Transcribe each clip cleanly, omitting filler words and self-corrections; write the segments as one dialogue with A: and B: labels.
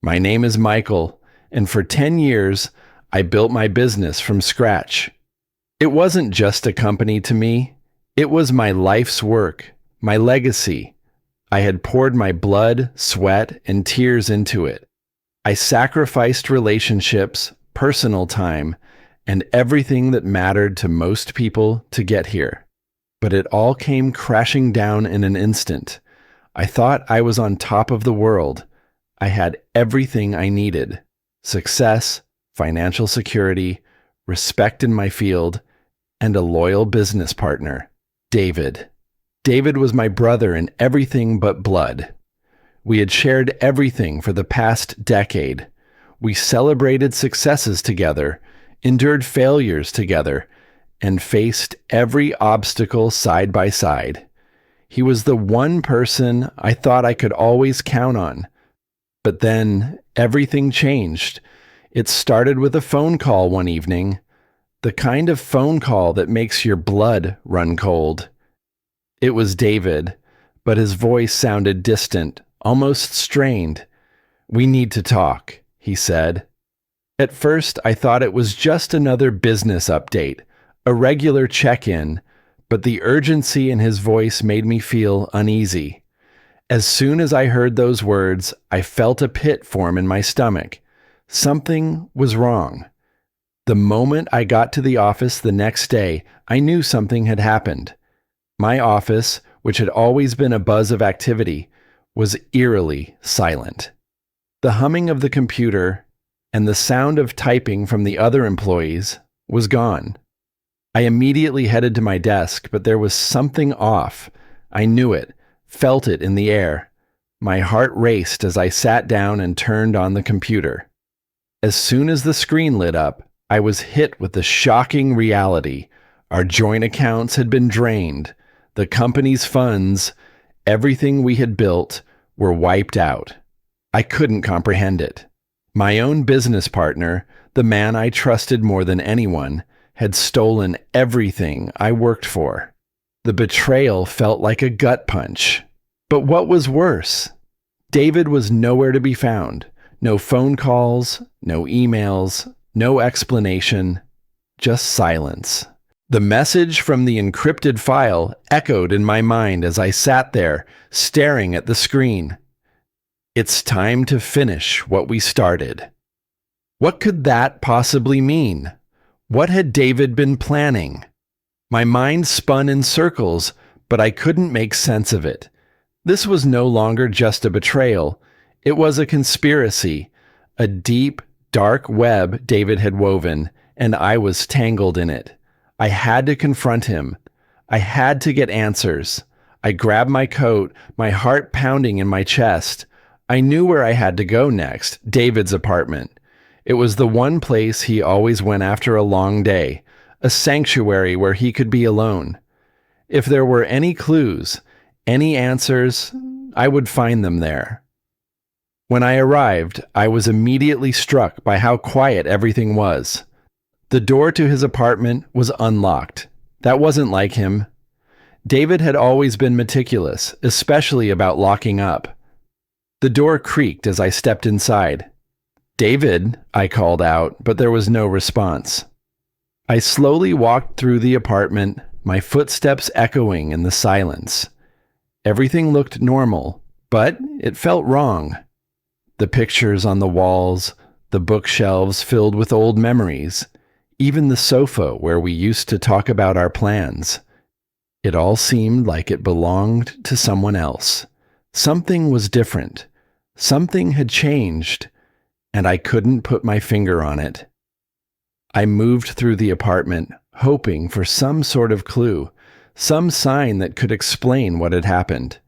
A: My name is Michael, and for 10 years, I built my business from scratch. It wasn't just a company to me. It was my life's work, my legacy. I had poured my blood, sweat, and tears into it. I sacrificed relationships, personal time, and everything that mattered to most people to get here. But it all came crashing down in an instant. I thought I was on top of the world. I had everything I needed: success, financial security, respect in my field, and a loyal business partner, David. David was my brother in everything but blood. We had shared everything for the past decade. We celebrated successes together, endured failures together, and faced every obstacle side by side. He was the one person I thought I could always count on. But then everything changed. It started with a phone call one evening, the kind of phone call that makes your blood run cold. It was David, but his voice sounded distant, almost strained. "We need to talk," he said. At first, I thought it was just another business update, a regular check-in, but the urgency in his voice made me feel uneasy. As soon as I heard those words, I felt a pit form in my stomach. Something was wrong. The moment I got to the office the next day, I knew something had happened. My office, which had always been a buzz of activity, was eerily silent. The humming of the computer and the sound of typing from the other employees was gone. I immediately headed to my desk, but there was something off. I knew it, felt it in the air. My heart raced as I sat down and turned on the computer. As soon as the screen lit up, I was hit with the shocking reality. Our joint accounts had been drained. The company's funds, everything we had built, were wiped out. I couldn't comprehend it. My own business partner, the man I trusted more than anyone, had stolen everything I worked for. The betrayal felt like a gut punch. But what was worse? David was nowhere to be found. No phone calls, no emails, no explanation, just silence. The message from the encrypted file echoed in my mind as I sat there, staring at the screen. "It's time to finish what we started." What could that possibly mean? What had David been planning? My mind spun in circles, but I couldn't make sense of it. This was no longer just a betrayal. It was a conspiracy, a deep, dark web David had woven, and I was tangled in it. I had to confront him. I had to get answers. I grabbed my coat, my heart pounding in my chest. I knew where I had to go next, David's apartment. It was the one place he always went after a long day, a sanctuary where he could be alone. If there were any clues, any answers, I would find them there. When I arrived, I was immediately struck by how quiet everything was. The door to his apartment was unlocked. That wasn't like him. David had always been meticulous, especially about locking up. The door creaked as I stepped inside. "David," I called out, but there was no response. I slowly walked through the apartment, my footsteps echoing in the silence. Everything looked normal, but it felt wrong. The pictures on the walls, the bookshelves filled with old memories, even the sofa where we used to talk about our plans. It all seemed like it belonged to someone else. Something was different. Something had changed, and I couldn't put my finger on it. I moved through the apartment, hoping for some sort of clue, some sign that could explain what had happened.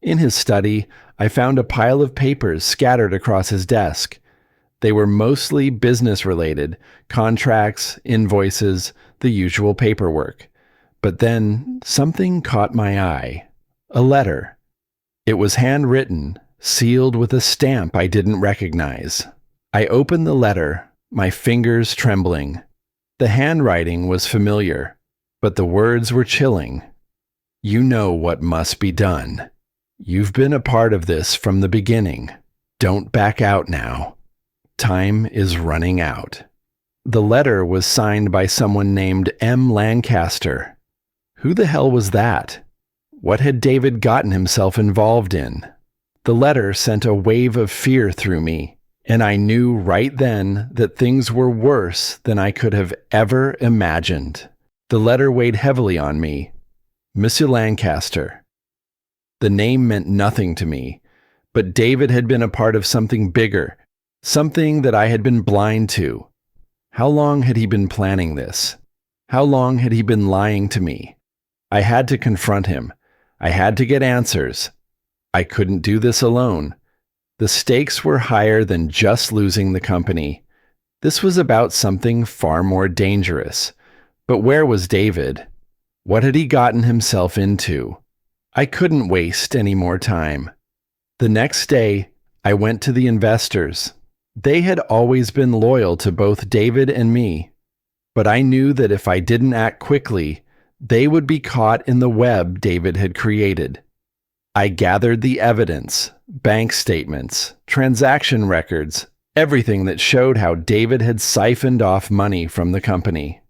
A: In his study, I found a pile of papers scattered across his desk. They were mostly business-related, contracts, invoices, the usual paperwork. But then something caught my eye. A letter. It was handwritten, sealed with a stamp I didn't recognize. I opened the letter, my fingers trembling. The handwriting was familiar, but the words were chilling. "You know what must be done. You've been a part of this from the beginning. Don't back out now. Time is running out. The letter was signed by someone named M. Lancaster. Who the hell was that? What had David gotten himself involved in? The letter sent a wave of fear through me, and I knew right then that things were worse than I could have ever imagined. The letter weighed heavily on me. Monsieur Lancaster. The name meant nothing to me, but David had been a part of something bigger, something that I had been blind to. How long had he been planning this? How long had he been lying to me? I had to confront him. I had to get answers. I couldn't do this alone. The stakes were higher than just losing the company. This was about something far more dangerous. But where was David? What had he gotten himself into? I couldn't waste any more time. The next day, I went to the investors. They had always been loyal to both David and me, but I knew that if I didn't act quickly, they would be caught in the web David had created. I gathered the evidence, bank statements, transaction records, everything that showed how David had siphoned off money from the company.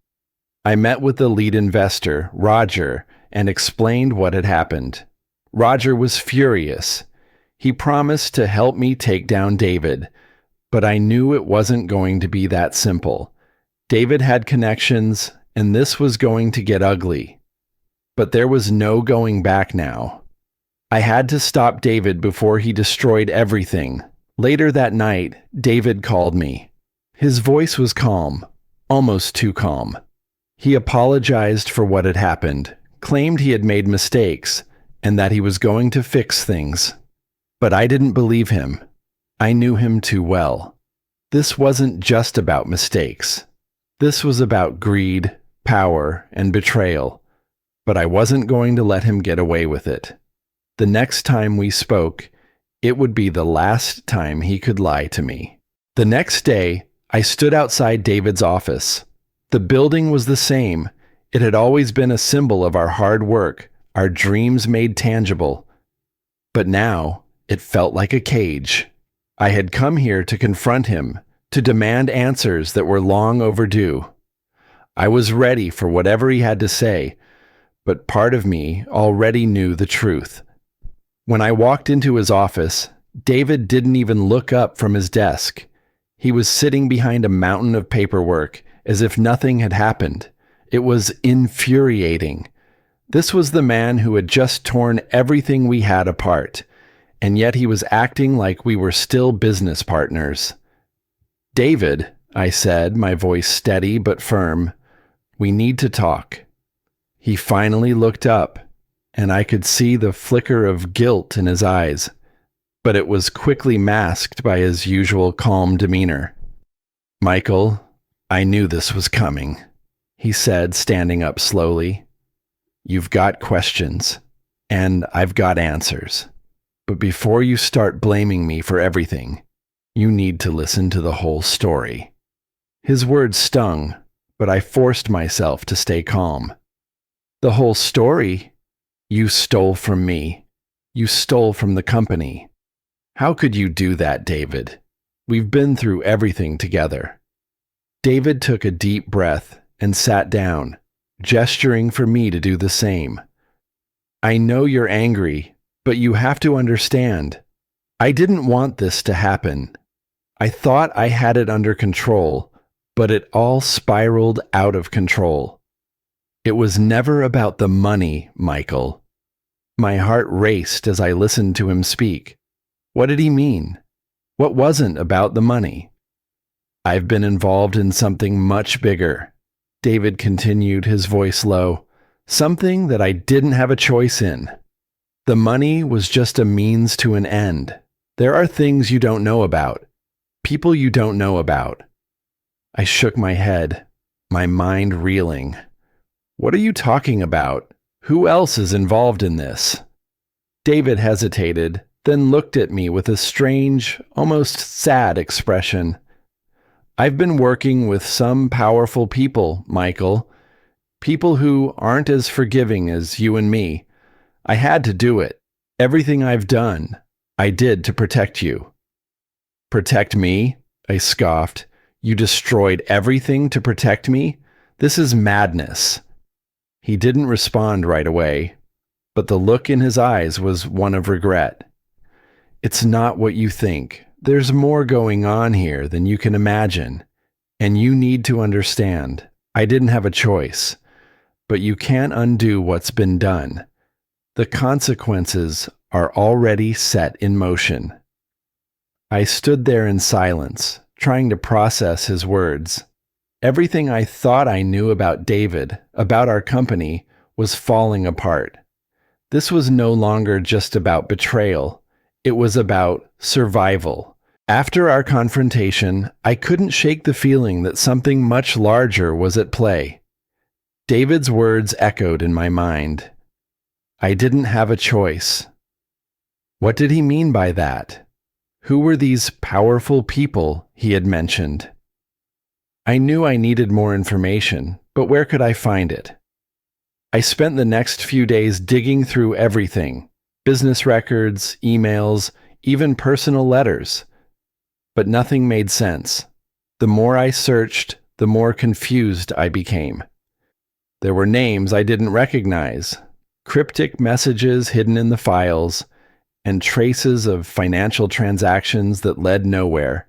A: I met with the lead investor, Roger, and explained what had happened. Roger was furious. He promised to help me take down David, but I knew it wasn't going to be that simple. David had connections, and this was going to get ugly. But there was no going back now. I had to stop David before he destroyed everything. Later that night, David called me. His voice was calm, almost too calm. He apologized for what had happened, claimed he had made mistakes, and that he was going to fix things. But I didn't believe him. I knew him too well. This wasn't just about mistakes. This was about greed, power, and betrayal. But I wasn't going to let him get away with it. The next time we spoke, it would be the last time he could lie to me. The next day, I stood outside David's office. The building was the same. It had always been a symbol of our hard work, our dreams made tangible. But now, it felt like a cage. I had come here to confront him, to demand answers that were long overdue. I was ready for whatever he had to say, but part of me already knew the truth. When I walked into his office, David didn't even look up from his desk. He was sitting behind a mountain of paperwork, as if nothing had happened. It was infuriating. This was the man who had just torn everything we had apart, and yet he was acting like we were still business partners. "David," I said, my voice steady but firm, "we need to talk." He finally looked up, and I could see the flicker of guilt in his eyes, but it was quickly masked by his usual calm demeanor. "Michael, I knew this was coming," he said, standing up slowly. "You've got questions, and I've got answers. But before you start blaming me for everything, you need to listen to the whole story." His words stung, but I forced myself to stay calm. "The whole story? You stole from me. You stole from the company. How could you do that, David? We've been through everything together." David took a deep breath and sat down, gesturing for me to do the same. "I know you're angry, but you have to understand. I didn't want this to happen. I thought I had it under control, but it all spiraled out of control. It was never about the money, Michael." My heart raced as I listened to him speak. What did he mean? What wasn't about the money? "I've been involved in something much bigger," David continued, his voice low. "Something that I didn't have a choice in. The money was just a means to an end. There are things you don't know about, people you don't know about." I shook my head, my mind reeling. "What are you talking about? Who else is involved in this?" David hesitated, then looked at me with a strange, almost sad expression. "I've been working with some powerful people, Michael. People who aren't as forgiving as you and me. I had to do it. Everything I've done, I did to protect you." Protect me? I scoffed. You destroyed everything to protect me? This is madness. He didn't respond right away, but the look in his eyes was one of regret. It's not what you think. There's more going on here than you can imagine, and you need to understand. I didn't have a choice, but you can't undo what's been done. The consequences are already set in motion. I stood there in silence, trying to process his words. Everything I thought I knew about David, about our company, was falling apart. This was no longer just about betrayal. It was about survival. After our confrontation, I couldn't shake the feeling that something much larger was at play. David's words echoed in my mind. I didn't have a choice. What did he mean by that? Who were these powerful people he had mentioned? I knew I needed more information, but where could I find it? I spent the next few days digging through everything: business records, emails, even personal letters. But nothing made sense. The more I searched, the more confused I became. There were names I didn't recognize, cryptic messages hidden in the files, and traces of financial transactions that led nowhere.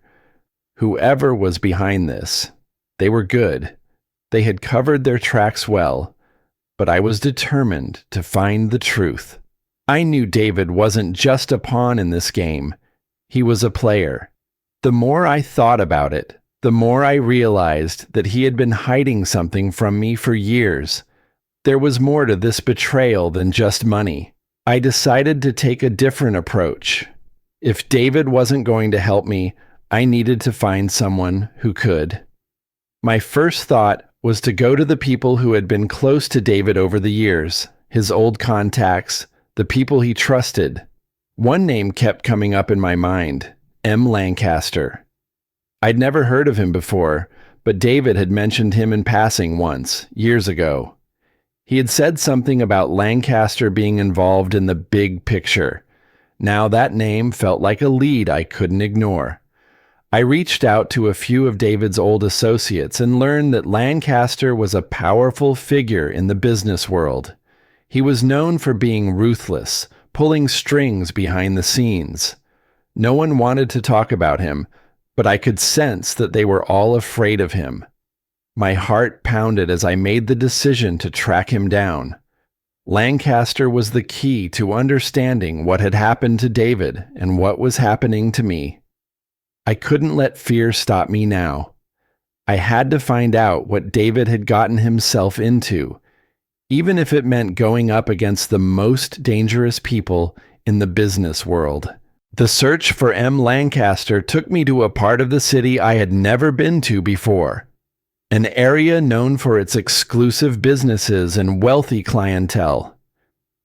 A: Whoever was behind this, they were good. They had covered their tracks well, but I was determined to find the truth. I knew David wasn't just a pawn in this game. He was a player. The more I thought about it, the more I realized that he had been hiding something from me for years. There was more to this betrayal than just money. I decided to take a different approach. If David wasn't going to help me, I needed to find someone who could. My first thought was to go to the people who had been close to David over the years, his old contacts, the people he trusted. One name kept coming up in my mind: M. Lancaster. I'd never heard of him before, but David had mentioned him in passing once, years ago. He had said something about Lancaster being involved in the big picture. Now that name felt like a lead I couldn't ignore. I reached out to a few of David's old associates and learned that Lancaster was a powerful figure in the business world. He was known for being ruthless, pulling strings behind the scenes. No one wanted to talk about him, but I could sense that they were all afraid of him. My heart pounded as I made the decision to track him down. Lancaster was the key to understanding what had happened to David and what was happening to me. I couldn't let fear stop me now. I had to find out what David had gotten himself into, even if it meant going up against the most dangerous people in the business world. The search for M. Lancaster took me to a part of the city I had never been to before. An area known for its exclusive businesses and wealthy clientele.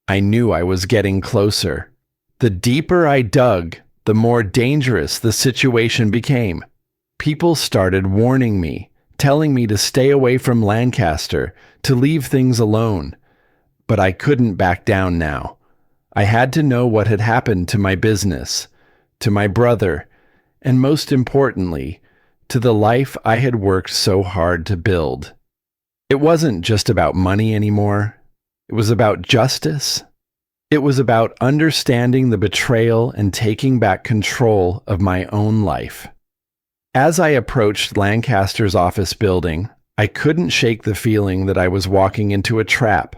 A: I knew I was getting closer. The deeper I dug, the more dangerous the situation became. People started warning me, telling me to stay away from Lancaster, to leave things alone. But I couldn't back down now. I had to know what had happened to my business, to my brother, and most importantly, to the life I had worked so hard to build. It wasn't just about money anymore. It was about justice. It was about understanding the betrayal and taking back control of my own life. As I approached Lancaster's office building, I couldn't shake the feeling that I was walking into a trap.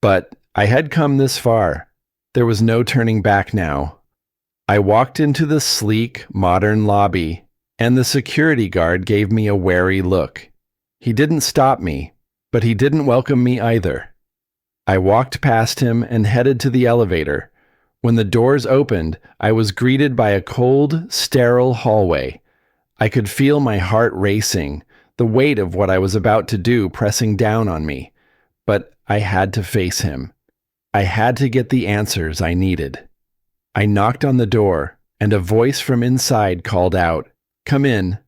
A: But I had come this far. There was no turning back now. I walked into the sleek, modern lobby, and the security guard gave me a wary look. He didn't stop me, but he didn't welcome me either. I walked past him and headed to the elevator. When the doors opened, I was greeted by a cold, sterile hallway. I could feel my heart racing, the weight of what I was about to do pressing down on me. But I had to face him. I had to get the answers I needed. I knocked on the door, and a voice from inside called out, "Come in."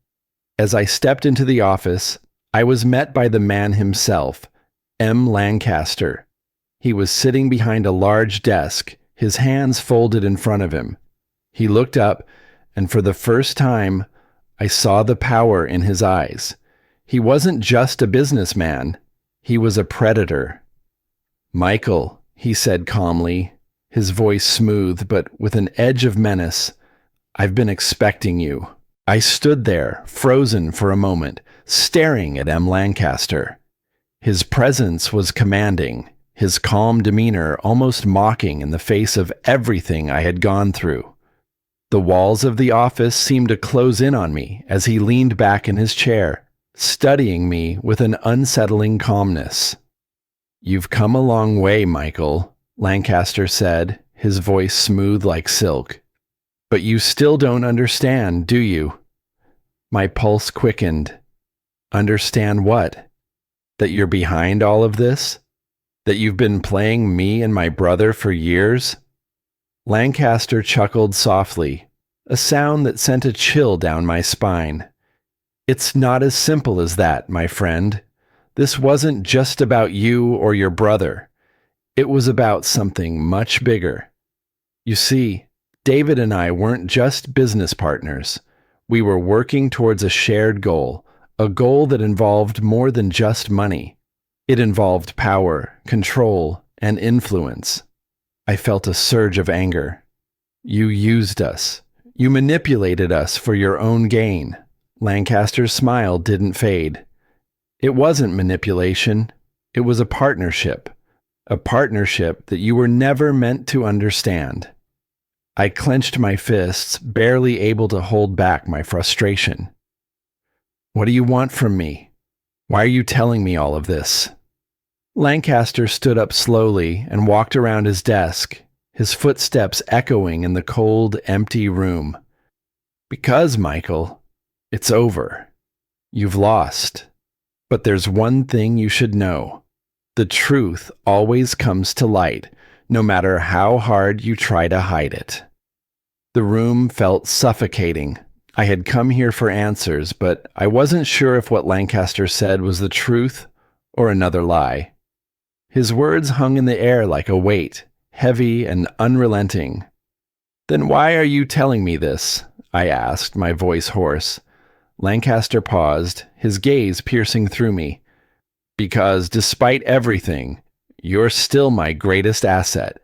A: As I stepped into the office, I was met by the man himself, M. Lancaster. He was sitting behind a large desk, his hands folded in front of him. He looked up, and for the first time, I saw the power in his eyes. He wasn't just a businessman, he was a predator. "Michael," he said calmly, his voice smooth but with an edge of menace, "I've been expecting you." I stood there, frozen for a moment, staring at M. Lancaster. His presence was commanding, his calm demeanor almost mocking in the face of everything I had gone through. The walls of the office seemed to close in on me as he leaned back in his chair, studying me with an unsettling calmness. "You've come a long way, Michael," Lancaster said, his voice smooth like silk. "But you still don't understand, do you?" My pulse quickened. "Understand what? That you're behind all of this? That you've been playing me and my brother for years?" Lancaster chuckled softly, a sound that sent a chill down my spine. "It's not as simple as that, my friend. This wasn't just about you or your brother. It was about something much bigger. You see, David and I weren't just business partners. We were working towards a shared goal, a goal that involved more than just money. It involved power, control, and influence." I felt a surge of anger. "You used us. You manipulated us for your own gain." Lancaster's smile didn't fade. "It wasn't manipulation. It was a partnership that you were never meant to understand." I clenched my fists, barely able to hold back my frustration. "What do you want from me? Why are you telling me all of this?" Lancaster stood up slowly and walked around his desk, his footsteps echoing in the cold, empty room. "Because, Michael, it's over. You've lost. But there's one thing you should know. The truth always comes to light, no matter how hard you try to hide it." The room felt suffocating. I had come here for answers, but I wasn't sure if what Lancaster said was the truth or another lie. His words hung in the air like a weight, heavy and unrelenting. "Then why are you telling me this?" I asked, my voice hoarse. Lancaster paused, his gaze piercing through me. "Because despite everything, you're still my greatest asset.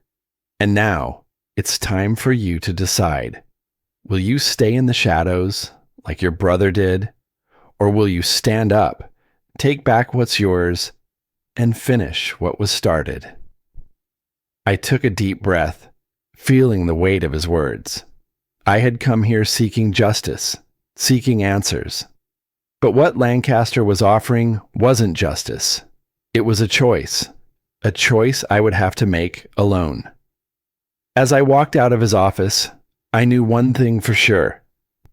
A: And now, it's time for you to decide. Will you stay in the shadows, like your brother did? Or will you stand up, take back what's yours, and finish what was started?" I took a deep breath, feeling the weight of his words. I had come here seeking justice, seeking answers. But what Lancaster was offering wasn't justice. It was a choice I would have to make alone. As I walked out of his office, I knew one thing for sure.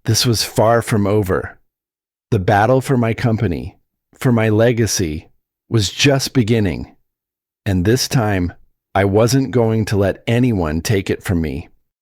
A: This was far from over. The battle for my company, for my legacy, was just beginning. And this time, I wasn't going to let anyone take it from me.